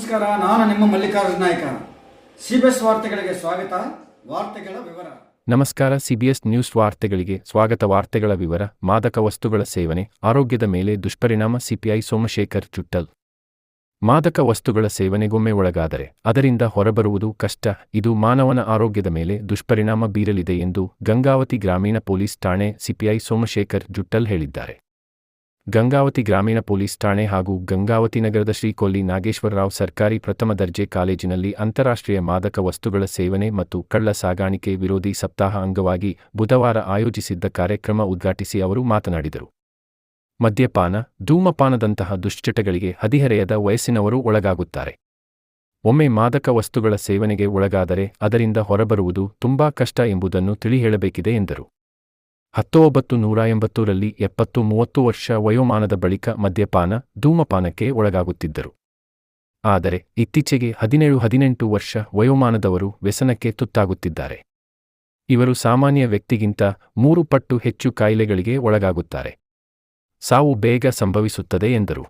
ನಮಸ್ಕಾರ. ನಾನು ನಿಮ್ಮ ಮಲ್ಲಿಕಾರ್ಜುನ ನಾಯ್ಕ. ಸಿಬಿಎಸ್ ವಾರ್ತೆಗಳಿಗೆ ಸ್ವಾಗತ. ವಾರ್ತೆಗಳ ವಿವರ. ನಮಸ್ಕಾರ. ಸಿಬಿಎಸ್ ನ್ಯೂಸ್ ವಾರ್ತೆಗಳಿಗೆ ಸ್ವಾಗತ. ವಾರ್ತೆಗಳ ವಿವರ. ಮಾದಕ ವಸ್ತುಗಳ ಸೇವನೆ ಆರೋಗ್ಯದ ಮೇಲೆ ದುಷ್ಪರಿಣಾಮ. ಸಿಪಿಐ ಸೋಮಶೇಖರ್ ಚುಟ್ಟಲ್. ಮಾದಕ ವಸ್ತುಗಳ ಸೇವನೆಗೊಮ್ಮೆ ಒಳಗಾದರೆ ಅದರಿಂದ ಹೊರಬರುವುದು ಕಷ್ಟ. ಇದು ಮಾನವನ ಆರೋಗ್ಯದ ಮೇಲೆ ದುಷ್ಪರಿಣಾಮ ಬೀರಲಿದೆ ಎಂದು ಗಂಗಾವತಿ ಗ್ರಾಮೀಣ ಪೊಲೀಸ್ ಠಾಣೆ ಸಿಪಿಐ ಸೋಮಶೇಖರ್ ಜುಟ್ಟಲ್ ಹೇಳಿದ್ದಾರೆ. ಗಂಗಾವತಿ ಗ್ರಾಮೀಣ ಪೊಲೀಸ್ ಠಾಣೆ ಹಾಗೂ ಗಂಗಾವತಿ ನಗರದ ಶ್ರೀ ಕೊಲ್ಲಿ ನಾಗೇಶ್ವರರಾವ್ ಸರ್ಕಾರಿ ಪ್ರಥಮ ದರ್ಜೆ ಕಾಲೇಜಿನಲ್ಲಿ ಅಂತಾರಾಷ್ಟ್ರೀಯ ಮಾದಕ ವಸ್ತುಗಳ ಸೇವನೆ ಮತ್ತು ಕಳ್ಳ ಸಾಗಾಣಿಕೆ ವಿರೋಧಿ ಸಪ್ತಾಹ ಅಂಗವಾಗಿ ಬುಧವಾರ ಆಯೋಜಿಸಿದ್ದ ಕಾರ್ಯಕ್ರಮ ಉದ್ಘಾಟಿಸಿ ಅವರು ಮಾತನಾಡಿದರು. ಮದ್ಯಪಾನ, ಧೂಮಪಾನದಂತಹ ದುಶ್ಚಟಗಳಿಗೆ ಹದಿಹರೆಯದ ವಯಸ್ಸಿನವರು ಒಳಗಾಗುತ್ತಾರೆ. ಒಮ್ಮೆ ಮಾದಕ ವಸ್ತುಗಳ ಸೇವನೆಗೆ ಒಳಗಾದರೆ ಅದರಿಂದ ಹೊರಬರುವುದು ತುಂಬಾ ಕಷ್ಟ ಎಂಬುದನ್ನು ತಿಳಿಹೇಳಬೇಕಿದೆ ಎಂದರು. 1980ರಲ್ಲಿ 70-30 ವರ್ಷ ವಯೋಮಾನದ ಬಳಿಕ ಮದ್ಯಪಾನ, ಧೂಮಪಾನಕ್ಕೆ ಒಳಗಾಗುತ್ತಿದ್ದರು. ಆದರೆ ಇತ್ತೀಚೆಗೆ 17-18 ವರ್ಷ ವಯೋಮಾನದವರು ವ್ಯಸನಕ್ಕೆ ತುತ್ತಾಗುತ್ತಿದ್ದಾರೆ. ಇವರು ಸಾಮಾನ್ಯ ವ್ಯಕ್ತಿಗಿಂತ 3 ಪಟ್ಟು ಹೆಚ್ಚು ಕಾಯಿಲೆಗಳಿಗೆ ಒಳಗಾಗುತ್ತಾರೆ. ಸಾವು ಬೇಗ ಸಂಭವಿಸುತ್ತದೆ ಎಂದರು.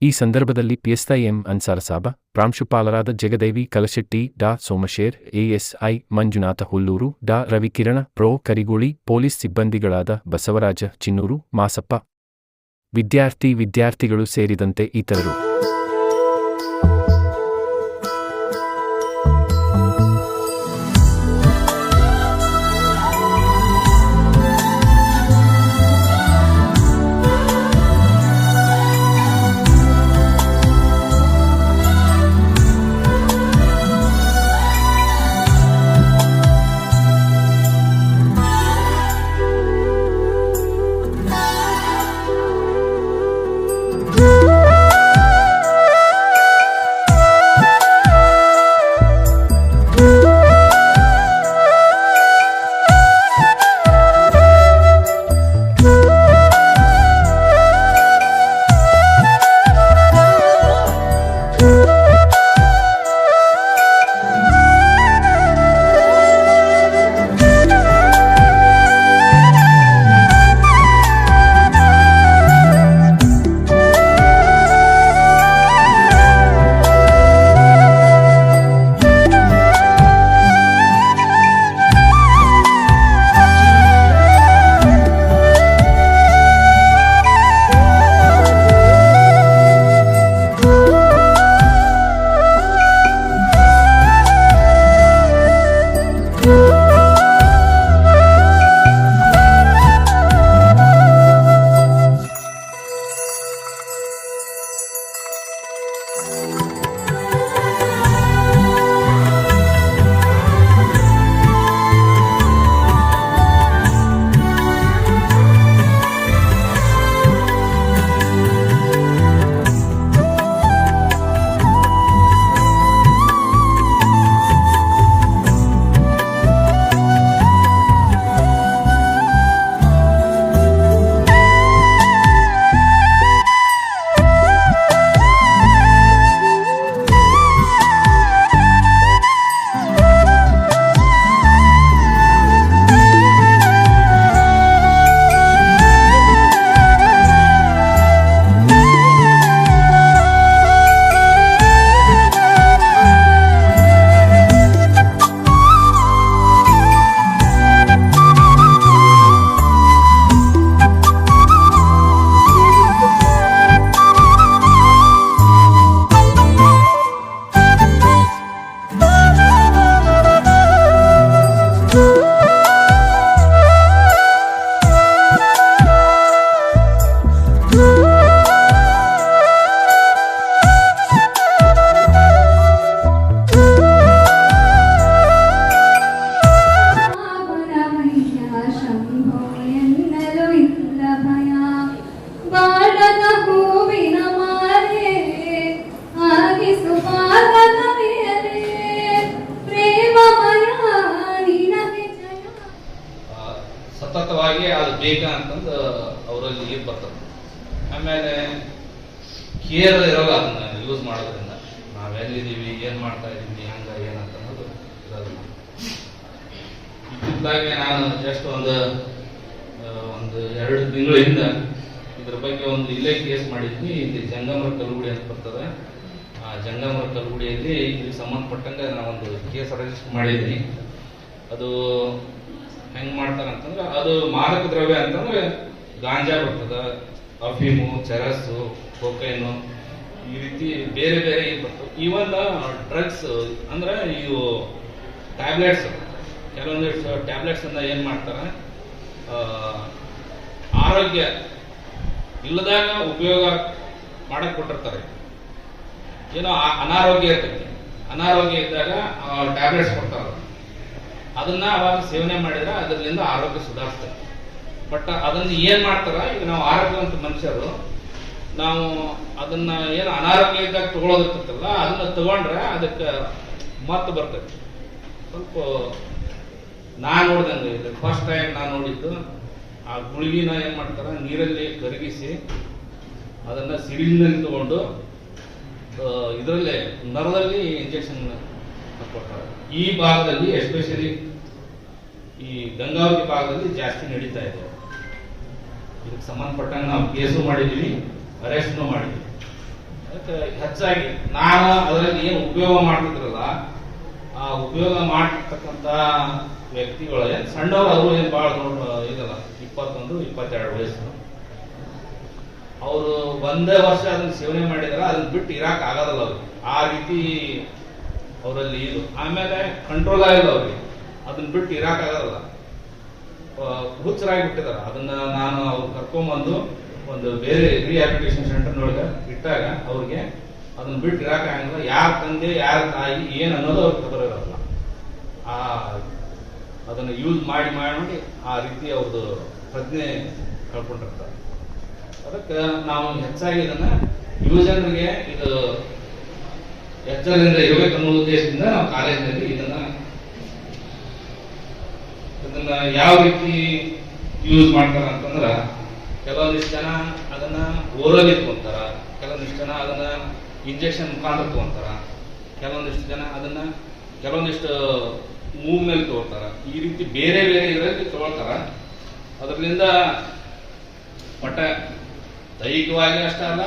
ಈ ಸಂದರ್ಭದಲ್ಲಿ ಪಿಎಸ್ಐ ಎಂ ಅನ್ಸಾರಸಾಬ, ಪ್ರಾಂಶುಪಾಲರಾದ ಜಗದೇವಿ ಕಲಶೆಟ್ಟಿ, ಡಾ ಸೋಮಶೇರ್, ಎಎಸ್ಐ ಮಂಜುನಾಥ ಹುಲ್ಲೂರು, ಡಾ ರವಿಕಿರಣ, ಪ್ರೊ ಕರಿಗೋಳಿ, ಪೊಲೀಸ್ ಸಿಬ್ಬಂದಿಗಳಾದ ಬಸವರಾಜ ಚಿನ್ನೂರು, ಮಾಸಪ್ಪ, ವಿದ್ಯಾರ್ಥಿಗಳು ಸೇರಿದಂತೆ ಇತರರು. ಸತತವಾಗಿ ಅದು ಬೇಕಾ ಅಂತಂದು ಅವರಲ್ಲಿ ಬರ್ತದೆ. ಆಮೇಲೆ ಕೇರ್ ಇರೋಲ್ಲ ಅದನ್ನ ಯೂಸ್ ಮಾಡೋದ್ರಿಂದ. ನಾವೆಲ್ಲಿದ್ದೀವಿ, ಏನ್ ಮಾಡ್ತಾ ಇದ್ದೀವಿ, ಹಂಗ ಏನಂತ ಅನ್ನೋದು ಇರೋದಿಲ್ಲ. ಇದಾಗಿ ನಾನು ಜಸ್ಟ್ ಒಂದು 2 ತಿಂಗಳಿಂದ ಇದ್ರ ಬಗ್ಗೆ ಒಂದು ಇಲ್ಲೇ ಕೇಸ್ ಮಾಡಿದ್ವಿ. ಇಲ್ಲಿ ಜಂಗಮರ ಕಲ್ಗುಡಿ ಅಂತ ಬರ್ತದೆ. ಜಂಗಮರ ಕಲ್ಗುಡಿಯಲ್ಲಿ ಇದಕ್ಕೆ ಸಂಬಂಧಪಟ್ಟಂಗೆ ನಾವೊಂದು ಕೇಸ್ ರಿಜಿಸ್ಟರ್ ಮಾಡಿದ್ದೀನಿ. ಅದು ಹೆಂಗೆ ಮಾಡ್ತಾರೆ ಅಂತಂದ್ರೆ, ಅದು ಮಾದಕ ದ್ರವ್ಯ ಅಂತಂದ್ರೆ ಗಾಂಜಾ ಬರ್ತದೆ, ಅಫೀಮು, ಚರಸ್ಸು, ಕೊಕೈನು, ಈ ರೀತಿ ಬೇರೆ ಬೇರೆ ಬರ್ತವೆ. ಈವನ್ ಡ್ರಗ್ಸ್ ಅಂದ್ರೆ ಇವು ಟ್ಯಾಬ್ಲೆಟ್ಸ್, ಕೆಲವೊಂದಿಷ್ಟು ಟ್ಯಾಬ್ಲೆಟ್ಸ್ ಅನ್ನ ಏನ್ ಮಾಡ್ತಾರೆ, ಆರೋಗ್ಯ ಇಲ್ಲದಾಗ ಉಪಯೋಗ ಮಾಡಕ್ ಕೊಟ್ಟಿರ್ತಾರೆ. ಏನೋ ಅನಾರೋಗ್ಯ ಇರ್ತೈತಿ, ಅನಾರೋಗ್ಯ ಇದ್ದಾಗ ಟ್ಯಾಬ್ಲೆಟ್ಸ್ ಕೊಡ್ತಾರ, ಅದನ್ನ ಅವಾಗ ಸೇವನೆ ಮಾಡಿದ್ರೆ ಅದರಿಂದ ಆರೋಗ್ಯ ಸುಧಾರಿಸ್ತದೆ. ಬಟ್ ಅದನ್ನ ಏನ್ ಮಾಡ್ತಾರ, ಈಗ ನಾವು ಆರೋಗ್ಯವಂತ ಮನುಷ್ಯರು ನಾವು ಅದನ್ನ ಏನು ಅನಾರೋಗ್ಯ ಇದ್ದಾಗ ತಗೊಳ್ಳೋದಿರ್ತಲ್ಲ, ಅದನ್ನ ತಗೊಂಡ್ರೆ ಅದಕ್ಕೆ ಮತ್ತೆ ಬರ್ತೈತಿ. ಸ್ವಲ್ಪ ನಾನು ನೋಡ್ದಂಗೆ ಇದು ಫಸ್ಟ್ ಟೈಮ್ ನಾನು ನೋಡಿದ್ದು, ಆ ಗುಳಿಗಿನ ಏನ್ ಮಾಡ್ತಾರ, ನೀರಲ್ಲಿ ಕರಗಿಸಿ ಅದನ್ನ ಸಿರಿಂಜ್ನಲ್ಲಿ ತಗೊಂಡು ಇದರಲ್ಲೇ ನರದಲ್ಲಿ ಇಂಜೆಕ್ಷನ್ ಕೊಡ್ತಾರೆ. ಈ ಭಾಗದಲ್ಲಿ ಎಸ್ಪೆಷಲಿ ಈ ಗಂಗಾವತಿ ಭಾಗದಲ್ಲಿ ಜಾಸ್ತಿ ನಡೀತಾ ಇದೆ. ಇದಕ್ಕೆ ಸಂಬಂಧಪಟ್ಟಂಗೆ ನಾವು ಕೇಸು ಮಾಡಿದ್ದೀವಿ, ಅರೆಸ್ಟ್ನು ಮಾಡಿದ್ವಿ. ಅದಕ್ಕೆ ಹೆಚ್ಚಾಗಿ ನಾನು ಅದರಲ್ಲಿ ಏನು ಉಪಯೋಗ ಮಾಡ್ತಿದ್ರಲ್ಲ, ಆ ಉಪಯೋಗ ಮಾಡ್ತಕ್ಕಂಥ ವ್ಯಕ್ತಿಗಳು ಏನು ಸಣ್ಣವರು, ಅವರು ಏನು ಭಾಳ ದೊಡ್ಡ ಇದಲ್ಲ, 21-22 ವಯಸ್ಸು, ಅವರು ಒಂದೇ ವರ್ಷ ಅದನ್ನ ಸೇವನೆ ಮಾಡಿದಾರ, ಅದನ್ನ ಬಿಟ್ಟು ಇರಾಕ್ ಆಗೋದಲ್ಲ ಅವ್ರಿಗೆ. ಆ ರೀತಿ ಅವರಲ್ಲಿ ಇದು. ಆಮೇಲೆ ಕಂಟ್ರೋಲ್ ಆಗಿಲ್ಲ ಅವ್ರಿಗೆ, ಅದನ್ನ ಬಿಟ್ಟು ಇರಾಕ್ ಆಗೋದಲ್ಲ, ಹುಚ್ಚರಾಗಿ ಬಿಟ್ಟಿದಾರ. ಅದನ್ನ ನಾನು ಅವ್ರು ಕರ್ಕೊಂಡ್ಬಂದು ಒಂದು ಬೇರೆ ರಿಹ್ಯಾಬಿಲಿಟೇಷನ್ ಸೆಂಟರ್ನೊಳಗೆ ಇಟ್ಟಾಗ ಅವ್ರಿಗೆ ಅದನ್ನ ಬಿಟ್ಟು ಇರಾಕ್ ಆಗಲ್ಲ. ಯಾರ ತಂದೆ ಯಾರ ತಾಯಿ ಏನ್ ಅನ್ನೋದು ಅವ್ರಿಗೆ ತಗೊಳ್ಳೋರಲ್ಲ. ಆ ಅದನ್ನ ಯೂಸ್ ಮಾಡಿ ಮಾಡಿ ಆ ರೀತಿ ಅವ್ರದ್ದು ಪ್ರಜ್ಞೆ ಕಳ್ಕೊಂಡಿರ್ತಾರೆ. ಅದಕ್ಕೆ ನಾವು ಹೆಚ್ಚಾಗಿ ಇದನ್ನ ಯುವಜನರಿಗೆ ಇದು ಎಚ್ಚರದಿಂದ ಇರಬೇಕು ಅನ್ನೋ ಉದ್ದೇಶದಿಂದ ನಾವು ಕಾಲೇಜಿನಲ್ಲಿ ಇದನ್ನ ಯಾವ ರೀತಿ ಯೂಸ್ ಮಾಡ್ತಾರ ಅಂತಂದ್ರ, ಕೆಲವೊಂದಿಷ್ಟು ಜನ ಅದನ್ನ ಓರಲಿ ತಗೊಂತಾರ, ಕೆಲವೊಂದಿಷ್ಟು ಜನ ಅದನ್ನ ಇಂಜೆಕ್ಷನ್ ಮುಖಾಂತರ ತಗೊಂತಾರ, ಕೆಲವೊಂದಿಷ್ಟು ಮೂವ್ ಮೇಲೆ ತಗೋತಾರ. ಈ ರೀತಿ ಬೇರೆ ಬೇರೆ ಇದರಲ್ಲಿ ತಗೊಳ್ತಾರ. ಅದರಿಂದ ಒಟ್ಟ ದೈಹಿಕವಾಗಿ ಅಷ್ಟೇ ಅಲ್ಲ,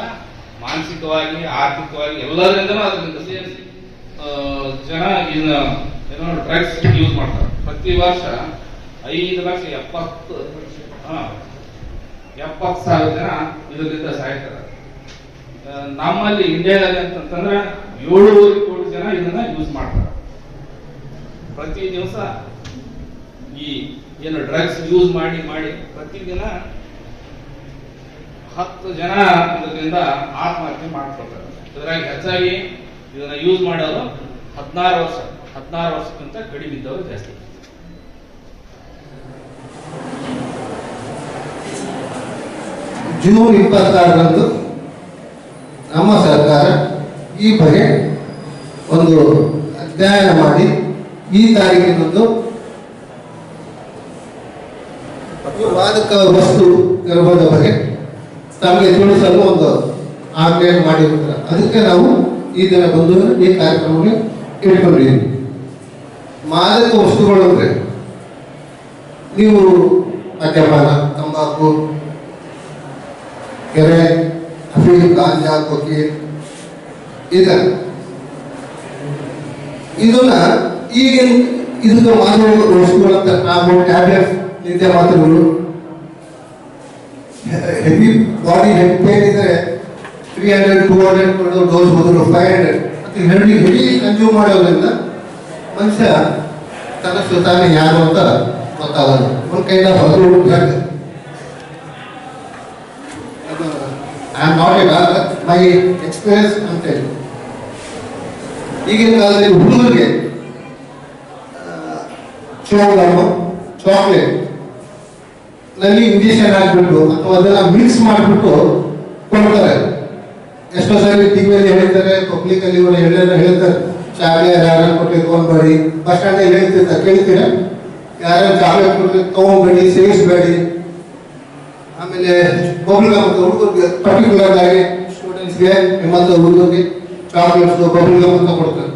ಮಾನಸಿಕವಾಗಿ, ಆರ್ಥಿಕವಾಗಿ ಎಲ್ಲರಿಂದನೂ ಅದರಿಂದ ಸೇರಿಸಿ ಜನ ಇದನ್ನ ಏನೋ ಡ್ರಗ್ಸ್ ಯೂಸ್ ಮಾಡ್ತಾರೆ. ಪ್ರತಿ ವರ್ಷ 5,70,000 ಜನ ಇದರಿಂದ ಸಾಯ್ತಾರೆ. ನಮ್ಮಲ್ಲಿ ಇಂಡಿಯಾದಲ್ಲಿ ಅಂತಂದ್ರೆ 7 ಕೋಟಿ ಜನ ಇದನ್ನ ಯೂಸ್ ಮಾಡ್ತಾರೆ. ಪ್ರತಿ ದಿವಸ ಈ ಏನು ಡ್ರಗ್ಸ್ ಯೂಸ್ ಮಾಡಿ ಪ್ರತಿದಿನ 10 ಜನ ಇದರಿಂದ ಆತ್ಮಹತ್ಯೆ ಮಾಡ್ಕೊಳ್ತಾರೆ. ಇದರಾಗಿ ಹೆಚ್ಚಾಗಿ ಇದನ್ನ ಯೂಸ್ ಮಾಡೋರು 16 ವರ್ಷಕ್ಕಿಂತ ಕಡಿಮೆ ಇದ್ದವರು ಜಾಸ್ತಿ. ಜೂನ್ 26ರಂದು ನಮ್ಮ ಸರ್ಕಾರ ಈ ಬಗ್ಗೆ ಒಂದು ಅಧ್ಯಯನ ಮಾಡಿ ಈ ತಾರೀಕಿನಂದು ಮಾದಕ ವಸ್ತು ಇರಬಹುದ ಬಗ್ಗೆ ತಮಗೆ ತಿಳಿಸಲು ಒಂದು ಆಜ್ಞೆ ಮಾಡಿರ್ತಾರೆ. ಅದಕ್ಕೆ ನಾವು ಈ ದಿನ ಬಂದು ಈ ಕಾರ್ಯಕ್ರಮಕ್ಕೆ ಇಟ್ಕೊಂಡಿದ್ದೀವಿ. ಮಾದಕ ವಸ್ತುಗಳು ಅಂದ್ರೆ ನೀವು ಮದ್ಯಪಾನ, ತಂಬಾಕು, ಕೆರೆ, ಅಫೀಮ್, ಗಾಂಜಾ, ಕೊಕೇನ್ ಇದನ್ನ ಈಗಿನ ಇದಕ್ಕೆ ಮಾದಕ ವಸ್ತುಗಳಂತ ನಾವು ಟ್ಯಾಬ್ಲೆಟ್ಸ್, ನಿದ್ದೆ ಮಾತ್ರೆಗಳು, ಹೆವಿ ಬಾಡಿ ಹೆಡ್ ಪೇನ್ ಇದ್ರೆ 300-200 ಡೋಸ್ ಬದಲು 500 ಮತ್ತು ಹೆವಿ ಕನ್ಸ್ಯೂಮ್ ಮಾಡೋದ್ರಿಂದ ಮನುಷ್ಯ ತನ್ನ ತಾನೇ ಯಾರು ಅಂತ ಗೊತ್ತಾಗಲ್ಲ. ಒಂದು kind of drug. I am not A doctor, my experience ಅಂತ ಹೇಳಿ. ಈಗಿನ ಕಾಲದಲ್ಲಿ ಹುಡುಗರಿಗೆ ಚಾಕ್ಲೇಟ್ ನಲ್ಲಿ ಇಂಜೆಕ್ಷನ್ ಹಾಕ್ಬಿಟ್ಟು ಅಥವಾ ಅದನ್ನ ಮಿಕ್ಸ್ ಮಾಡಿಬಿಟ್ಟು ಕೊಡ್ತಾರೆ. ಎಷ್ಟೋ ಸಾರಿ ಟಿವಿಯಲ್ಲಿ ಹೇಳ್ತಾರೆ, ಪಬ್ಲಿಕ್ ಅಲ್ಲಿ ಹೇಳ್ತಾರೆ, ಚಾಕ್ಲೇಟ್ ಯಾರು ಕೊಟ್ಟು ತಗೊಂಡ್ಬೇಡಿ. ಬಸ್ ಸ್ಟ್ಯಾಂಡ್ ಹೇಳ್ತಿರ್ತಾರೆ, ಕೇಳ್ತೀರ, ಯಾರು ಚಾಕ್ಲೇಟ್ ಕೊಟ್ಟು ತಗೊಂಡ್ಬೇಡಿ, ಸೇವಿಸಬೇಡಿ. ಆಮೇಲೆ ಬಬಲ್ ಗಮ್ ಅಂತ ಹುಡುಗರಿಗೆ ಪರ್ಟಿಕ್ಯುಲರ್ ಆಗಿ ಸ್ಟೂಡೆಂಟ್ಸ್ಗೆ ಮತ್ತು ಹುಡುಗರಿಗೆ ಚಾಕ್ಲೇಟ್ಸ್ ಬಬಲ್ ಗಮ್ ಅಂತ ಕೊಡ್ತಾರೆ.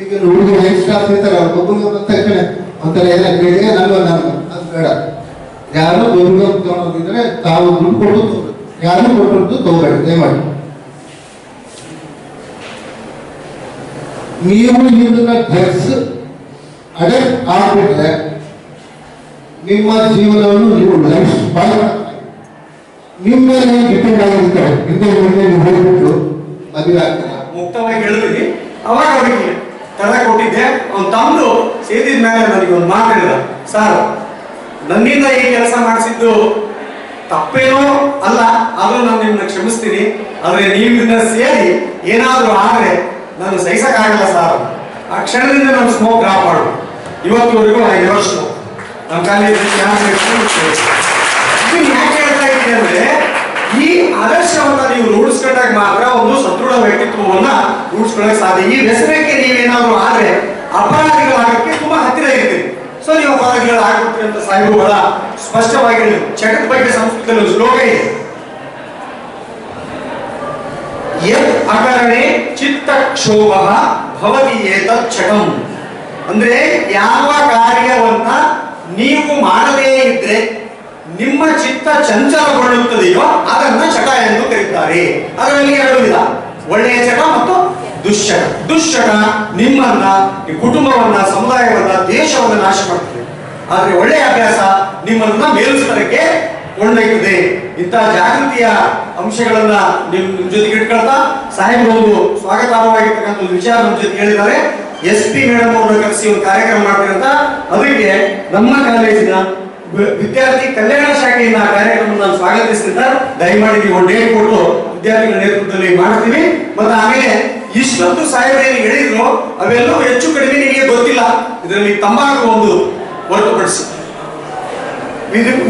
ಈಗ ಹುಡುಗರು ಎಕ್ಸ್ಟ್ರಾ ತಿಂತಾರೆ, ಅವ್ರು ಬಬಲ್ ಗಮ್ ಅಂತ ಒಂಥರ ಏನ ಕೇಳಿಗೆ ನಾನು ಅದು ಬೇಡ. ಯಾರು ಬಬಲ್ ಗಮ್ ತಗೊಳೋದಿದ್ರೆ ತಾವು ದುಡ್ಡು ಕೊಟ್ಟು ಯಾರು ಕೊಟ್ಟು ತಗೋಬೇಡಿ ದಯಮಾಡಿ. ನೀವು ಇದನ್ನ ಡ್ರಗ್ಸ್ ಅಡಕ್ಟ್ ಆಗ್ಬಿಟ್ರೆ ನಿಮ್ಮ ಜೀವನವನ್ನು ನೀವು ಲೈಫ್ ಸ್ಪಾಯ್ಲ್ ನಿಮ್ಮ ಮೇಲೆ ಡಿಪೆಂಡ್ ಆಗಿರ್ತಾರೆ. ಹಿಂದೆ ಮುಂದೆ ನೀವು ಹೋಗ್ಬಿಟ್ಟು ಮದುವೆ ಆಗ್ತಾರೆ. ಮುಕ್ತವಾಗಿ ಹೇಳಿದ್ರಿ. ಅವಾಗ ಅವರಿಗೆ ತಲೆ ಕೊಟ್ಟಿದ್ದೆ. ಅವ್ನ ತಮ್ಮದು ಸೇದಿದ ಮೇಲೆ ನನಗೆ ಒಂದು ಮಾತು ಹೇಳಿದ, ಸರ್ ನನ್ನಿಂದ ಈ ಕೆಲಸ ಮಾಡಿಸಿದ್ದು ತಪ್ಪೇನೋ ಅಲ್ಲ, ಆದ್ರೂ ನಾನು ನಿಮ್ಮನ್ನ ಕ್ಷಮಿಸ್ತೀನಿ. ಆದ್ರೆ ನೀವು ಇದನ್ನ ಸೇರಿ ಏನಾದ್ರೂ ಆದ್ರೆ ನಾನು ಸಹಿಸಕ್ಕಾಗಲ್ಲ ಸರ್. ಆ ಕ್ಷಣದಿಂದ ನಾನು ಸ್ಮೋಕ್ ಡ್ರಾಪ್ ಮಾಡು. ಇವತ್ತುವರೆಗೂ ಐ ನೆವರ್ ಸ್ಮೋಕ್. ನಮ್ಮ ಕಾಲೇಜ್ ಯಾಕೆ ಹೇಳ್ತಾ ಇದ್ದೀನಿ ಅಂದ್ರೆ, ಈ ಆದರ್ಶವನ್ನ ನೀವು ರೂಢಿಸ್ಕೊಂಡಾಗ ಮಾತ್ರ ಒಂದು ಸದೃಢ ವ್ಯಕ್ತಿತ್ವವನ್ನ ರೂಢಿಸ್ಕೊಳ್ಳಕ್ಕೆ ಸಾಧ್ಯ. ಈ ವ್ಯಸನಕ್ಕೆ ನೀವೇನಾದ್ರೂ ಆದ್ರೆ ಅಪರಾಧಿಗಳಾಗಕ್ಕೆ ತುಂಬಾ ಹತ್ತಿರ ಇರ್ತೀರಿ. ಸೊ ನೀವು ಅಪರಾಧಿಗಳು ಆಗ್ಬಿಡ್ತೀರಿ ಅಂತ ಸಾಹೇಬರು ಬಹಳ ಸ್ಪಷ್ಟವಾಗಿ ಹೇಳಿದ್ರು. ಚಟದ ಬಗ್ಗೆ ಸಂಸ್ಕೃತದಲ್ಲಿ ಒಂದು ಶ್ಲೋಕ ಇದೆ, ಯತ್ ಅಕರಣೆ ಚಿತ್ತ ಕ್ಷೋಭ ಭವತಿ ಏತತ್ ಚಟಂ. ಅಂದ್ರೆ ಯಾವ ಕಾರ್ಯವನ್ನ ನೀವು ಮಾಡದೇ ಇದ್ರೆ ನಿಮ್ಮ ಚಿತ್ತ ಚಂಚಲಗೊಳ್ಳುತ್ತದೆಯೋ ಅದನ್ನ ಚಟ ಎಂದು ಕರೀತಾರೆ. ಅದರಲ್ಲಿ ಎರಡು ವಿಧ, ಒಳ್ಳೆಯ ಚಟ ಮತ್ತು ದುಶ್ಚಟ. ದುಶ್ಚಟ ನಿಮ್ಮನ್ನ, ಕುಟುಂಬವನ್ನ, ಸಮುದಾಯವನ್ನ, ದೇಶವನ್ನ ನಾಶ ಮಾಡ್ತದೆ. ಆದ್ರೆ ಒಳ್ಳೆಯ ಅಭ್ಯಾಸ ನಿಮ್ಮನ್ನ ಮೇಲುಸ್ತರಕ್ಕೆ ಕೊಂಡೊಯ್ಯುತ್ತದೆ. ಇಂತಹ ಜಾಗೃತಿಯ ಅಂಶಗಳನ್ನ ನಿಮ್ ಜೊತೆಗೆ ಇಟ್ಕೊಳ್ತಾ ಸಾಹೇಬರು ಒಂದು ಸ್ವಾಗತಾರ್ಹವಾಗಿರ್ತಕ್ಕಂಥ ಒಂದು ವಿಚಾರ ನಮ್ಮ ಜೊತೆ ಹೇಳಿದ್ದಾರೆ. SP ಮೇಡಮ್ ಅವ್ರನ್ನ ಕರೆಸಿ ಒಂದು ಕಾರ್ಯಕ್ರಮ ಮಾಡ್ತಾರೆ ಅಂತ. ಅದಕ್ಕೆ ನಮ್ಮ ಕಾಲೇಜಿನ ವಿದ್ಯಾರ್ಥಿ ಕಲ್ಯಾಣ ಶಾಖೆಯಿಂದ ಆ ಕಾರ್ಯಕ್ರಮ ನಾನು ಸ್ವಾಗತಿಸ್ತಿದ್ದ. ದಯಮಾಡಿ ನೀವು ಒಂದು ಡೇಟ್ ಕೊಟ್ಟು ವಿದ್ಯಾರ್ಥಿಗಳ ನೇತೃತ್ವದಲ್ಲಿ ಮಾಡ್ತೀವಿ. ಮತ್ತೆ ಆಮೇಲೆ ಇಷ್ಟೊಂದು ಸಾಹೇಬರೇನು ಹೇಳಿದ್ರು ಅವೆಲ್ಲವೂ ಹೆಚ್ಚು ಕಡಿಮೆ ನಿಮಗೆ ಗೊತ್ತಿಲ್ಲ. ಇದರಲ್ಲಿ ತಂಬಾಕು ಒಂದು ಹೊರತುಪಡಿಸಿ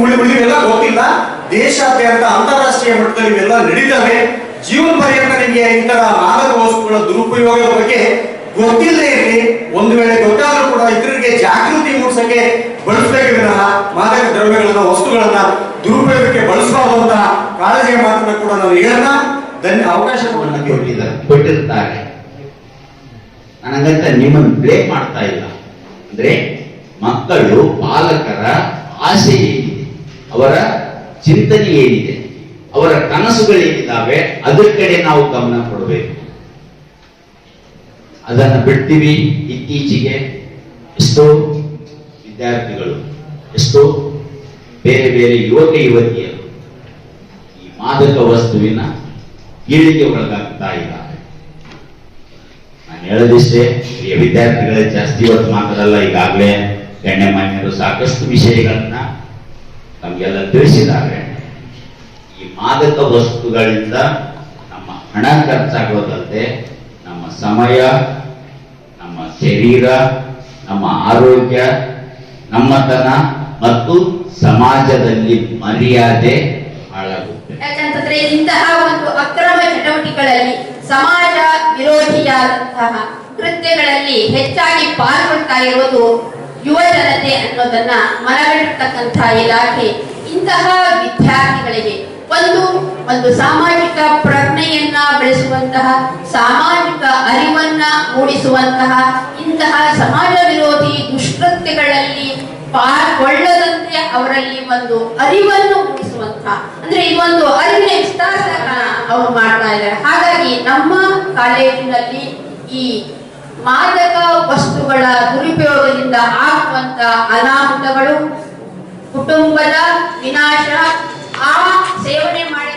ಉಳಿವೆಲ್ಲ ಗೊತ್ತಿಲ್ಲ. ದೇಶಾದ್ಯಂತ ಅಂತಾರಾಷ್ಟ್ರೀಯ ಮಟ್ಟದಲ್ಲಿ ಇವೆಲ್ಲ ನಡೀತವೆ. ಜೀವನ ಪರ್ಯಂತ ನಿಮಗೆ ಇಂತಹ ಮಾದಕ ವಸ್ತುಗಳ ದುರುಪಯೋಗದ ಬಗ್ಗೆ ಗೊತ್ತಿಲ್ಲದೆ ಇರಲಿ. ಒಂದು ವೇಳೆ ಗೊತ್ತಾದ್ರೂ ಕೂಡ ಇತರರಿಗೆ ಜಾಗೃತಿ ಮೂಡಿಸಕ್ಕೆ ಬಳಸಬೇಕೆ ವಿನಃ ಮಾದಕ ದ್ರವ್ಯಗಳನ್ನ, ವಸ್ತುಗಳನ್ನ ದುರುಪಯೋಗಕ್ಕೆ ಬಳಸಬಾರದು ಅಂತ ಕಾಳಜಿಯ ಮಾತನ್ನ ಕೂಡ ನಾವು ಹೇಳೋಣ. ಅವಕಾಶ ಕೊಟ್ಟಿರ್ತಾರೆ. ನನಗಂತ ನಿಮ್ಮನ್ನು ಬ್ಲೇಮ್ ಮಾಡ್ತಾ ಇಲ್ಲ. ಅಂದ್ರೆ ಮಕ್ಕಳು, ಪಾಲಕರ ಆಸೆ ಏನಿದೆ, ಅವರ ಚಿಂತನೆ ಏನಿದೆ, ಅವರ ಕನಸುಗಳೇನಿದ್ದಾವೆ ಅದರ ಕಡೆ ನಾವು ಗಮನ ಕೊಡಬೇಕು. ಅದನ್ನು ಬಿಡ್ತೀವಿ. ಇತ್ತೀಚೆಗೆ ಎಷ್ಟೋ ವಿದ್ಯಾರ್ಥಿಗಳು, ಎಷ್ಟೋ ಬೇರೆ ಬೇರೆ ಯುವಕ ಯುವತಿಯರು ಈ ಮಾದಕ ವಸ್ತುವಿನ ಗೀಳಿಗೆ ಒಳಗಾಗ್ತಾ ಇದ್ದಾರೆ. ನಾನು ಹೇಳೋದಿಷ್ಟೇ, ಈ ವಿದ್ಯಾರ್ಥಿಗಳೇ ಜಾಸ್ತಿ ಇವತ್ತು ಮಾತಾಡಲ್ಲ. ಈಗಾಗಲೇ ಗಣ್ಯಮಾನ್ಯರು ಸಾಕಷ್ಟು ವಿಷಯಗಳನ್ನ ನಮಗೆಲ್ಲ ತಿಳಿಸಿದ್ದಾರೆ. ಈ ಮಾದಕ ವಸ್ತುಗಳಿಂದ ನಮ್ಮ ಹಣ ಖರ್ಚಾಗೋದಲ್ಲದೆ ನಮ್ಮ ಸಮಯ, ನಮ್ಮ ಶರೀರ, ನಮ್ಮ ಆರೋಗ್ಯ, ನಮ್ಮತನ ಮತ್ತು ಸಮಾಜದಲ್ಲಿ ಮರ್ಯಾದೆ ಹಾಳಾಗುತ್ತೆ. ಯಾಕಂತಂದ್ರೆ ಇಂತಹ ಒಂದು ಅಕ್ರಮ ಚಟುವಟಿಕೆಗಳಲ್ಲಿ ಸಮಾಜ ವಿರೋಧಿಯಾದಂತಹ ಕೃತ್ಯಗಳಲ್ಲಿ ಹೆಚ್ಚಾಗಿ ಪಾಲ್ಗೊಳ್ತಾ ಇರುವುದು ಯುವ ಜನತೆ ಅನ್ನೋದನ್ನ ಮನಗಂಡಿರ್ತಕ್ಕಂತಹ ಇಲಾಖೆ ಇಂತಹ ವಿದ್ಯಾರ್ಥಿಗಳಿಗೆ ಒಂದು ಸಾಮಾಜಿಕ ಪ್ರಜ್ಞೆಯನ್ನ ಬೆಳೆಸುವಂತಹ, ಸಾಮಾಜಿಕ ಅರಿವನ್ನ ಮೂಡಿಸುವಂತಹ, ಇಂತಹ ಸಮಾಜ ವಿರೋಧಿ ದುಷ್ಕೃತ್ಯಗಳಲ್ಲಿ ಪಾಲ್ಗೊಳ್ಳದಂತೆ ಅವರಲ್ಲಿ ಒಂದು ಅರಿವನ್ನು ಮೂಡಿಸುವಂತಹ, ಅಂದ್ರೆ ಇದೊಂದು ಅರಿವಿನ ವಿಸ್ತಾರನ ಅವರು ಮಾಡ್ತಾ ಇದ್ದಾರೆ. ಹಾಗಾಗಿ ನಮ್ಮ ಕಾಲೇಜಿನಲ್ಲಿ ಈ ಮಾದಕ ವಸ್ತುಗಳ ದುರುಪಯೋಗದಿಂದ ಆಗುವಂತ ಅನಾಹುತಗಳು, ಕುಟುಂಬದ ವಿನಾಶ, ಆ ಸೇವನೆ ಮಾಡಿ